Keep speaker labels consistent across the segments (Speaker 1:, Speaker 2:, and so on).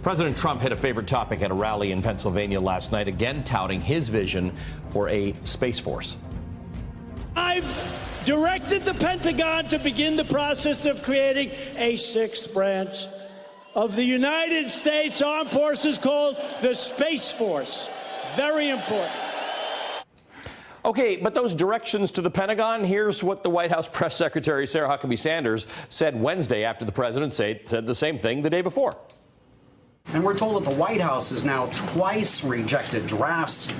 Speaker 1: President Trump hit a favorite topic at a rally in Pennsylvania last night, again touting his vision for a Space Force.
Speaker 2: I've directed the Pentagon to begin the process of creating a sixth branch of the United States Armed Forces called the Space Force. Very important.
Speaker 1: Okay, but those directions to the Pentagon, here's what the White House Press Secretary Sarah Huckabee Sanders said Wednesday after the president said the same thing the day before.
Speaker 3: And we're told that the White House has now twice rejected drafts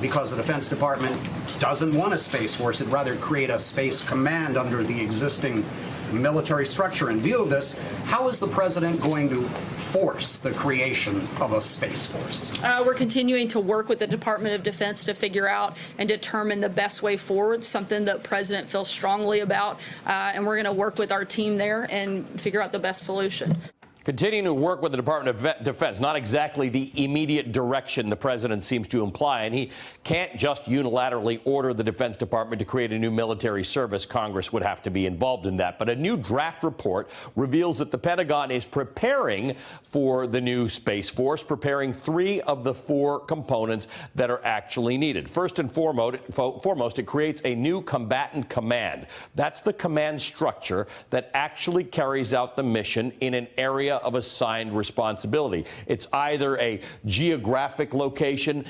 Speaker 3: because the Defense Department doesn't want a Space Force. It'd rather create a Space Command under the existing military structure. In view of this, how is the president going to force the creation of a Space Force?
Speaker 4: We're continuing to work with the Department of Defense to figure out and determine the best way forward, something that the president feels strongly about, and we're going to work with our team there and figure out the best solution.
Speaker 1: Continuing to work with the Department of Defense, not exactly the immediate direction the president seems to imply, and he can't just unilaterally order the Defense Department to create a new military service. Congress would have to be involved in that. But a new draft report reveals that the Pentagon is preparing for the new Space Force, preparing 3 of the 4 components that are actually needed. First and foremost, it creates a new combatant command. That's the command structure that actually carries out the mission in an area of assigned responsibility. It's either a geographic location,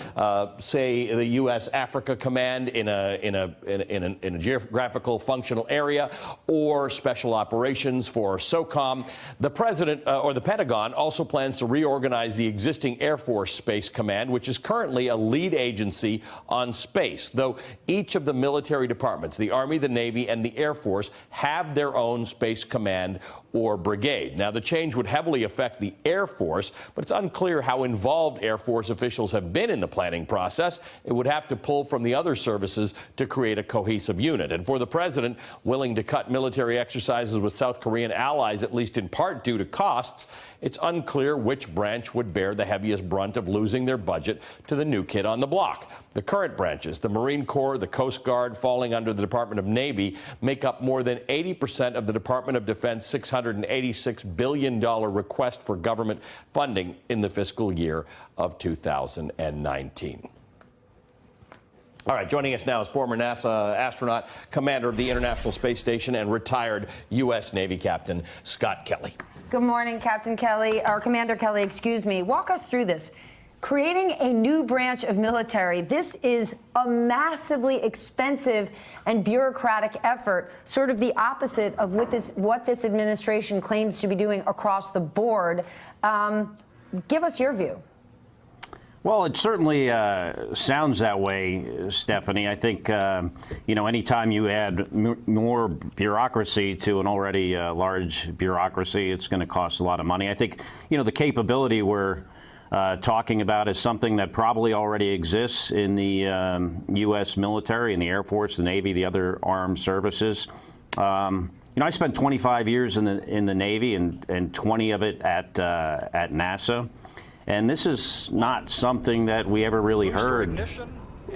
Speaker 1: say the U.S. Africa Command in a geographical functional area, or special operations for SOCOM. The president or the Pentagon also plans to reorganize the existing Air Force Space Command, which is currently a lead agency on space, though each of the military departments, the Army, the Navy, and the Air Force, have their own Space Command or brigade. Now, the change would heavily affect the Air Force, but it's unclear how involved Air Force officials have been in the planning process. It would have to pull from the other services to create a cohesive unit. And for the president, willing to cut military exercises with South Korean allies, at least in part due to costs, it's unclear which branch would bear the heaviest brunt of losing their budget to the new kid on the block. The current branches, the Marine Corps, the Coast Guard, falling under the Department of Navy, make up more than 80% of the Department of Defense $686 billion request for government funding in the fiscal year of 2019. All right, joining us now is former NASA astronaut, commander of the International Space Station, and retired U.S. Navy Captain Scott Kelly.
Speaker 5: Good morning, Captain Kelly, or Commander Kelly, excuse me. Walk us through this. Creating a new branch of military, this is a massively expensive and bureaucratic effort, sort of the opposite of what this administration claims to be doing across the board. Give us your view.
Speaker 6: Well, it certainly sounds that way, Stephanie. I think, anytime you add more bureaucracy to an already large bureaucracy, it's going to cost a lot of money. I think, the capability we're talking about is something that probably already exists in the U.S. military, in the Air Force, the Navy, the other armed services. I spent 25 years in the Navy and 20 of it at NASA. And this is not something that we ever really heard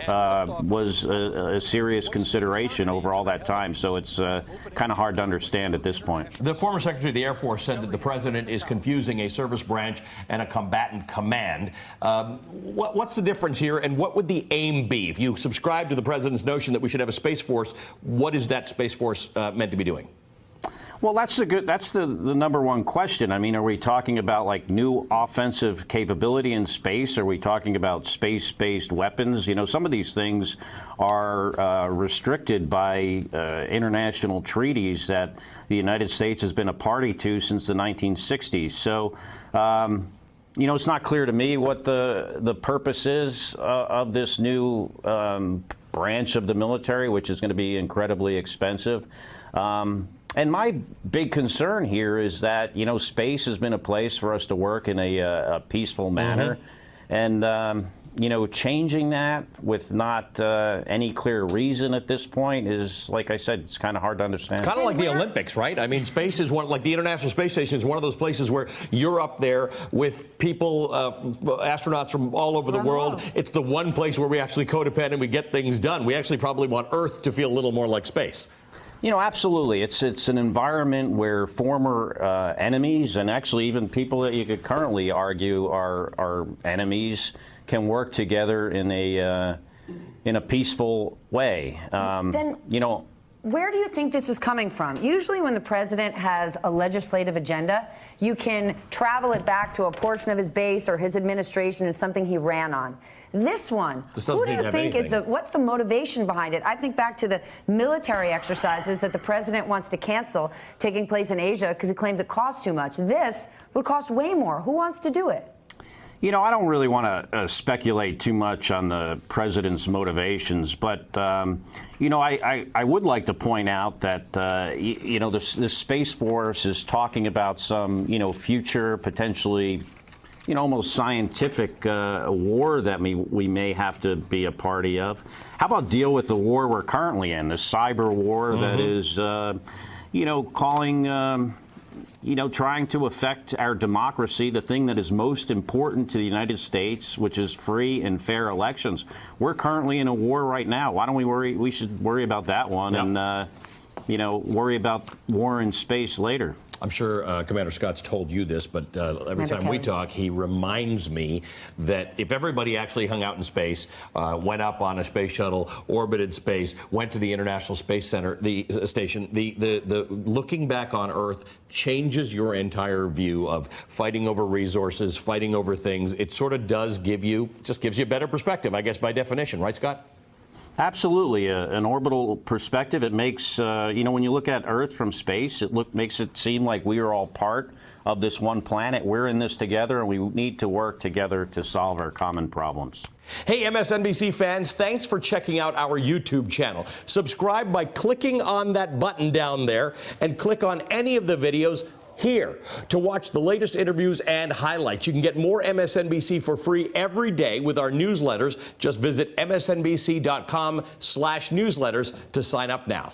Speaker 6: was a serious consideration over all that time. So it's kind of hard to understand at this point.
Speaker 1: The former Secretary of the Air Force said that the president is confusing a service branch and a combatant command. What's the difference here, and what would the aim be? If you subscribe to the president's notion that we should have a Space Force, what is that Space Force meant to be doing?
Speaker 6: Well, that's the number one question. I mean, are we talking about like new offensive capability in space? Are we talking about space-based weapons? Some of these things are restricted by international treaties that the United States has been a party to since the 1960s. So, it's not clear to me what the purpose is of this new branch of the military, which is going to be incredibly expensive. And my big concern here is that, space has been a place for us to work in a peaceful manner. Mm-hmm. And, changing that with not any clear reason at this point is, like I said, it's kind of hard to understand.
Speaker 1: Kind of like the Olympics, right? I mean, space is like the International Space Station is one of those places where you're up there with people, astronauts from all over the world. It's the one place where we actually codepend and we get things done. We actually probably want Earth to feel a little more like space.
Speaker 6: You know, absolutely. It's an environment where former enemies, and actually even people that you could currently argue are enemies, can work together in a peaceful way. You know,
Speaker 5: where do you think this is coming from? Usually when the president has a legislative agenda, you can travel it back to a portion of his base or his administration as something he ran on. This one, who do you think is what's the motivation behind it? I think back to the military exercises that the president wants to cancel taking place in Asia because he claims it costs too much. This would cost way more. Who wants to do it?
Speaker 6: You know, I don't really want to speculate too much on the president's motivations, but, you know, I would like to point out that, you know, this Space Force is talking about some, you know, future potentially, you know, almost scientific war that we may have to be a party of. How about deal with the war we're currently in, the cyber war that is, you know, calling... you know, trying to affect our democracy, the thing that is most important to the United States, which is free and fair elections. We're currently in a war right now. Why don't we worry? We should worry about that one and, you know, worry about war in space later.
Speaker 1: I'm sure Commander Scott's told you this, but every time we talk, he reminds me that if everybody actually hung out in space, went up on a space shuttle, orbited space, went to the International Space Center, the station, the looking back on Earth changes your entire view of fighting over resources, fighting over things. It sort of does give you, just gives you a better perspective, I guess, by definition, right, Scott?
Speaker 6: Absolutely, an orbital perspective. It makes, you know, when you look at Earth from space, makes it seem like we are all part of this one planet. We're in this together, and we need to work together to solve our common problems.
Speaker 1: Hey, MSNBC fans, thanks for checking out our YouTube channel. Subscribe by clicking on that button down there and click on any of the videos here to watch the latest interviews and highlights. You can get more MSNBC for free every day with our newsletters. Just visit msnbc.com/newsletters to sign up now.